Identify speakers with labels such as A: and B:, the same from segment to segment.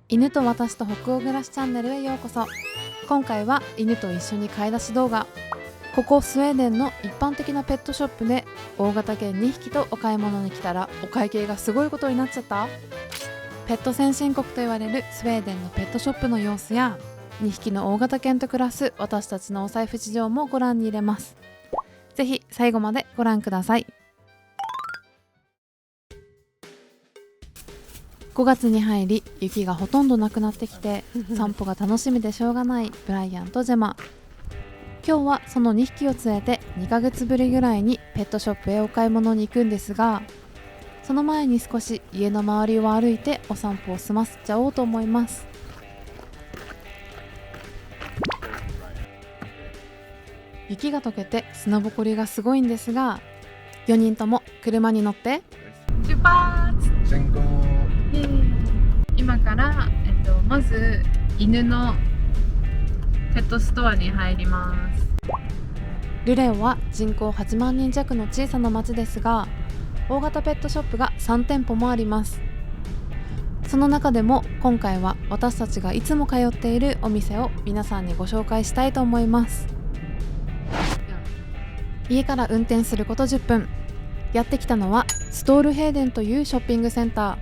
A: 犬と私と北欧暮らしチャンネルへようこそ。今回は犬と一緒に買い出し動画。ここスウェーデンの一般的なペットショップで大型犬2匹とお買い物に来たらお会計がすごいことになっちゃった。ペット先進国と言われるスウェーデンのペットショップの様子や2匹の大型犬と暮らす私たちのお財布事情もご覧に入れます。ぜひ最後までご覧ください。5月に入り雪がほとんどなくなってきて散歩が楽しみでしょうがないブライアンとジェマ。今日はその2匹を連れて2ヶ月ぶりぐらいにペットショップへお買い物に行くんですが、その前に少し家の周りを歩いてお散歩を済ませちゃおうと思います。雪が溶けて砂ぼこりがすごいんですが、4人とも車に乗って出発。今から、まず犬のペットストアに入ります。ルレオは人口8万人弱の小さな町ですが、大型ペットショップが3店舗もあります。その中でも今回は私たちがいつも通っているお店を皆さんにご紹介したいと思います。家から運転すること10分、やってきたのはストールヘーデンというショッピングセンター。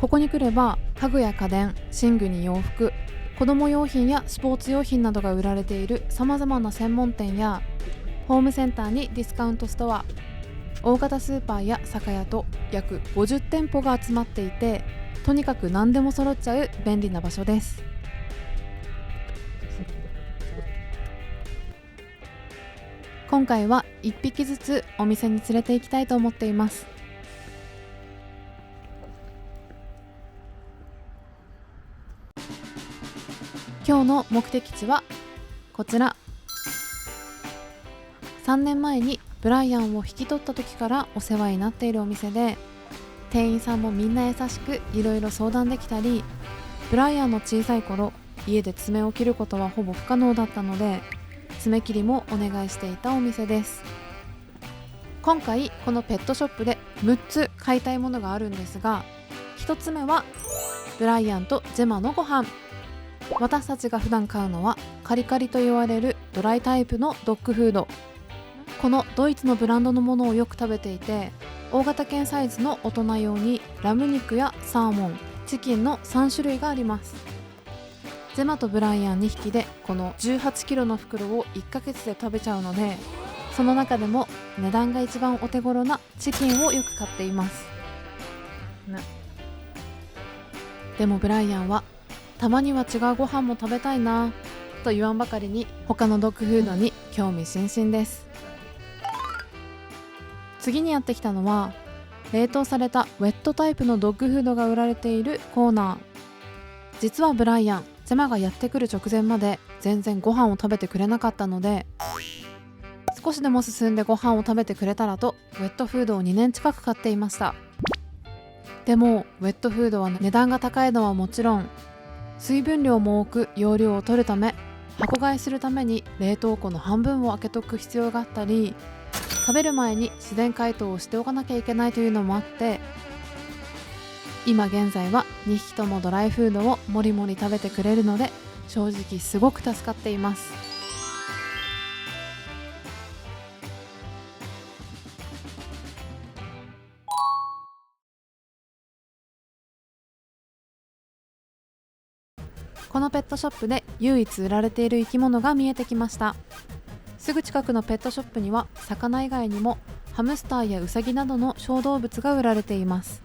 A: ここに来れば家具や家電、寝具に洋服、子供用品やスポーツ用品などが売られているさまざまな専門店やホームセンターにディスカウントストア、大型スーパーや酒屋と約50店舗が集まっていて、とにかく何でも揃っちゃう便利な場所です。今回は1匹ずつお店に連れて行きたいと思っています。今日の目的地はこちら。3年前にブライアンを引き取った時からお世話になっているお店で、店員さんもみんな優しくいろいろ相談できたり、ブライアンの小さい頃家で爪を切ることはほぼ不可能だったので爪切りもお願いしていたお店です。今回このペットショップで6つ買いたいものがあるんですが、1つ目はブライアンとジェマのご飯。私たちが普段買うのはカリカリと言われるドライタイプのドッグフード。このドイツのブランドのものをよく食べていて、大型犬サイズの大人用にラム肉やサーモン、チキンの3種類があります。ジェマとブライアン2匹でこの18キロの袋を1ヶ月で食べちゃうので、その中でも値段が一番お手頃なチキンをよく買っています。でもブライアンはたまには違うご飯も食べたいなと言わんばかりに他のドッグフードに興味津々です。次にやってきたのは冷凍されたウェットタイプのドッグフードが売られているコーナー。実はブライアン、ジェマがやってくる直前まで全然ご飯を食べてくれなかったので、少しでも進んでご飯を食べてくれたらとウェットフードを2年近く買っていました。でもウェットフードは値段が高いのはもちろん、水分量も多く容量を取るため箱買いするために冷凍庫の半分を開けとく必要があったり、食べる前に自然解凍をしておかなきゃいけないというのもあって、今現在は2匹ともドライフードをもりもり食べてくれるので正直すごく助かっています。このペットショップで唯一売られている生き物が見えてきました。すぐ近くのペットショップには魚以外にもハムスターやウサギなどの小動物が売られています。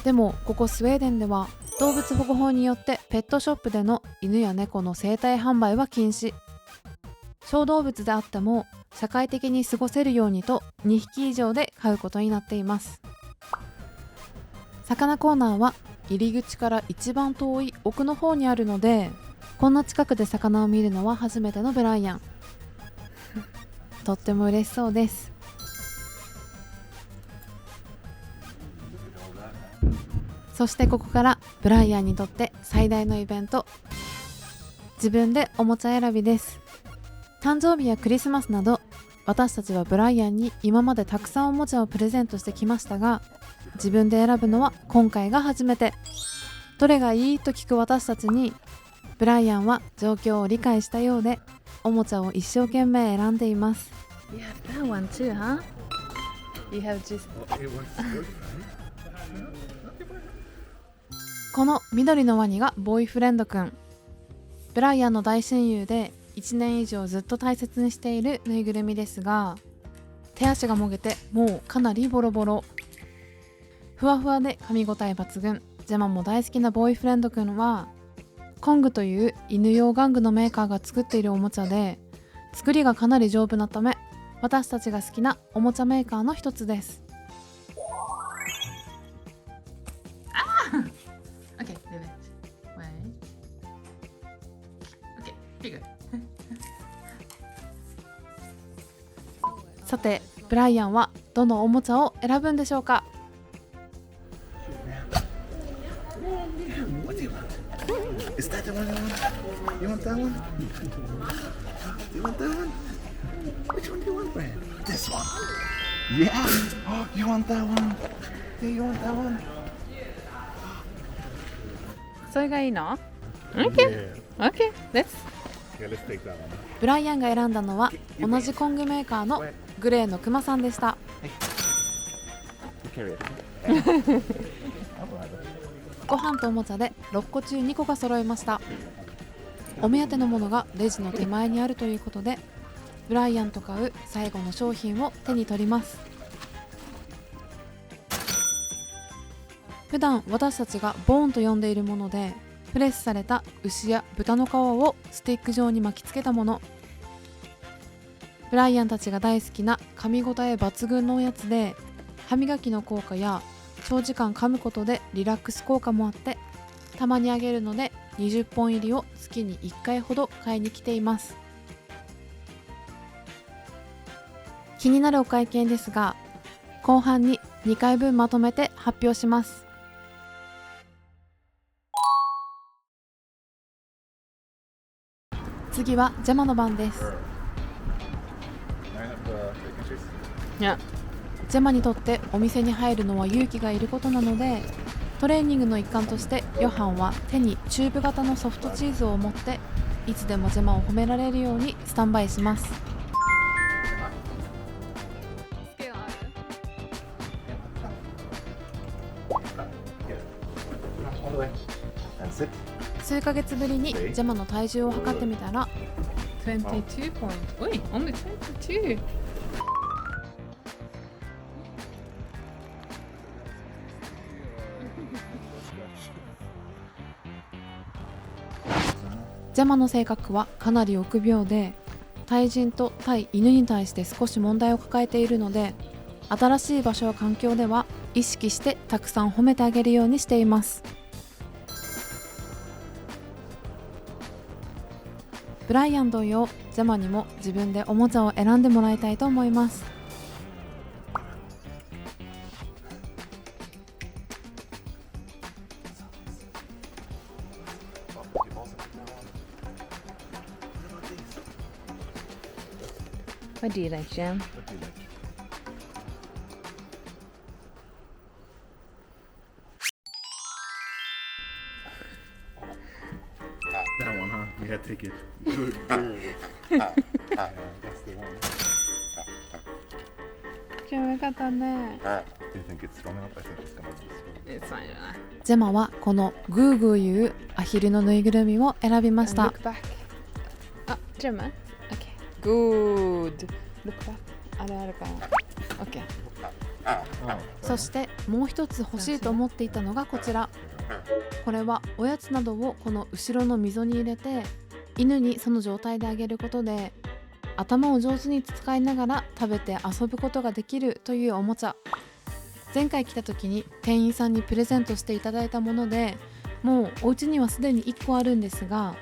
A: でもここスウェーデンでは動物保護法によってペットショップでの犬や猫の生体販売は禁止。小動物であっても社会的に過ごせるようにと2匹以上で飼うことになっています。魚コーナーは入り口から一番遠い奥の方にあるので、こんな近くで魚を見るのは初めてのブライアン。とっても嬉しそうです。そしてここからブライアンにとって最大のイベント、自分でおもちゃ選びです。誕生日やクリスマスなど私たちはブライアンに今までたくさんおもちゃをプレゼントしてきましたが、自分で選ぶのは今回が初めて。どれがいいと聞く私たちに、ブライアンは状況を理解したようでおもちゃを一生懸命選んでいます。
B: You have that one too, huh? You have just
A: この緑のワニがボーイフレンドくん。ブライアンの大親友で1年以上ずっと大切にしているぬいぐるみですが、手足がもげてもうかなりボロボロ。ふわふわで噛み応え抜群、ジェマも大好きなボーイフレンドくんはコングという犬用玩具のメーカーが作っているおもちゃで、作りがかなり丈夫なため私たちが好きなおもちゃメーカーの一つです。
B: Okay, leave it. Wait. Okay, be good.
A: さて、ブライアンはどのおもちゃを選ぶんでしょうか。
C: What do you want? Is that the one you want? You want that one? You want that one? Which one do you want, Brad? This one. Yeah. Oh, you want that one? Yeah, you want that one?
B: それがいいの Okay, okay, let's.
C: Yeah, let's take that one.
A: ブライアンが選んだのは同じコングメーカーのグレーのクマさんでした。
C: You carry it.
A: ご飯とおもちゃで6個中2個が揃いました。お目当てのものがレジの手前にあるということで、ブライアンと買う最後の商品を手に取ります。普段私たちがボーンと呼んでいるもので、プレスされた牛や豚の皮をスティック状に巻きつけたもの。ブライアンたちが大好きな噛み応え抜群のおやつで、歯磨きの効果や長時間噛むことでリラックス効果もあって、たまにあげるので20本入りを月に1回ほど買いに来ています。気になるお会計ですが、後半に2回分まとめて発表します。次はジェマの番です。
C: I have the
B: Yeah.
A: ジェマにとってお店に入るのは勇気がいることなので、トレーニングの一環としてヨハンは手にチューブ型のソフトチーズを持って、いつでもジェマを褒められるようにスタンバイします。
C: That's it.
A: 数ヶ月ぶりにジェマの体重を測ってみたら、
B: 22 points. Wait, only 22.
A: ジェマの性格はかなり臆病で、対人と対犬に対して少し問題を抱えているので、新しい場所や環境では意識してたくさん褒めてあげるようにしています。ブライアン同様、ジェマにも自分でおもちゃを選んでもらいたいと思います。
B: What do you like, Jam?
C: What do you like? That one, huh? Yeah, take it. Good. That's the one.
B: 今日よかったね。
C: Do you think it's strong enough? I think it's gonna be strong.
B: It's fine じゃない。
A: ジェマはこのグーグーいうアヒルのぬいぐるみを選びました。
B: Look back. あ、ジャム ?Okay. Good. Look back. あれあるかな ?Okay.
A: そしてもう一つ欲しいと思っていたのがこちら。これはおやつなどをこの後ろの溝に入れて、犬にその状態であげることで頭を上手に使いながら食べて遊ぶことができるというおもちゃ。前回来た時に店員さんにプレゼントしていただいたもので、もうお家にはすでに1個あるんですが、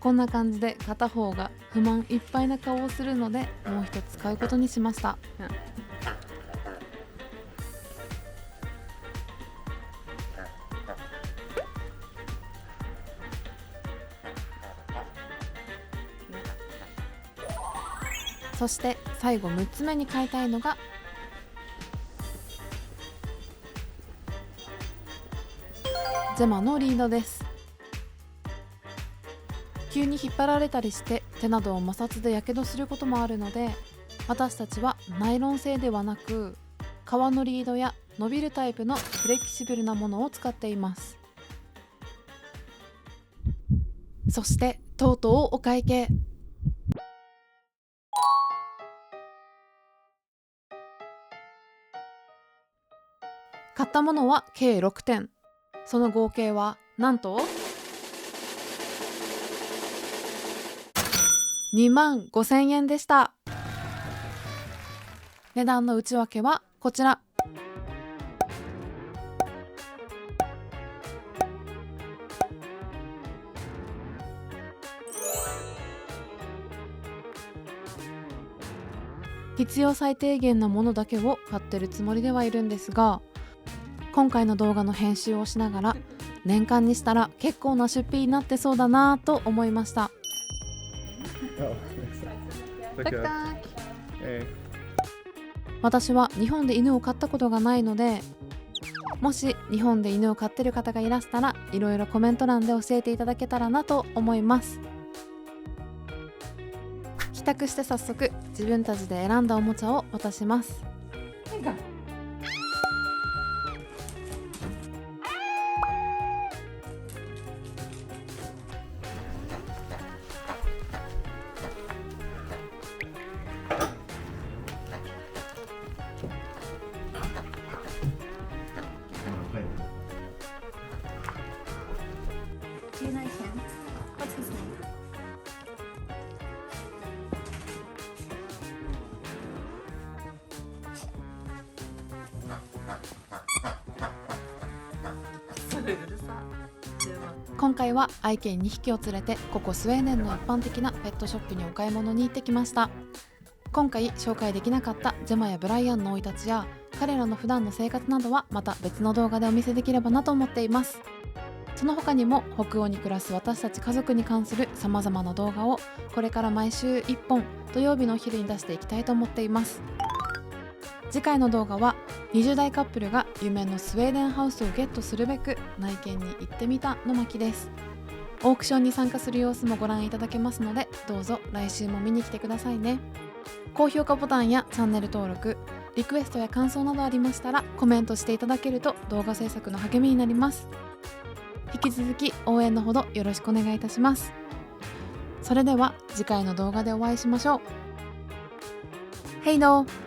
A: こんな感じで片方が不満いっぱいな顔をするので、もう一つ買うことにしました。そして最後6つ目に買いたいのがジェマのリードです。急に引っ張られたりして手などを摩擦でやけどすることもあるので、私たちはナイロン製ではなく革のリードや伸びるタイプのフレキシブルなものを使っています。そしてとうとうお会計。買ったものは計6点。その合計はなんと25,000円でした。値段の内訳はこちら。必要最低限なものだけを買ってるつもりではいるんですが、今回の動画の編集をしながら年間にしたら結構な出費になってそうだなぁと思いました。私は日本で犬を飼ったことがないので、もし日本で犬を飼ってる方がいらしたらいろいろコメント欄で教えていただけたらなと思います。帰宅して早速自分たちで選んだおもちゃを渡します。
D: Do you know him? What's his name? Soうるさ。
A: 今回は愛犬2匹を連れてここスウェーデンの一般的なペットショップにお買い物に行ってきました。今回紹介できなかったジェマやブライアンの生い立ちや彼らの普段の生活などはまた別の動画でお見せできればなと思っています。その他にも北欧に暮らす私たち家族に関する様々な動画をこれから毎週1本土曜日のお昼に出していきたいと思っています。次回の動画は20代カップルが夢のスウェーデンハウスをゲットするべく内見に行ってみたの巻です。オークションに参加する様子もご覧いただけますので、どうぞ来週も見に来てくださいね。高評価ボタンやチャンネル登録、リクエストや感想などありましたらコメントしていただけると動画制作の励みになります。引き続き応援のほどよろしくお願いいたします。それでは次回の動画でお会いしましょう。Hej då!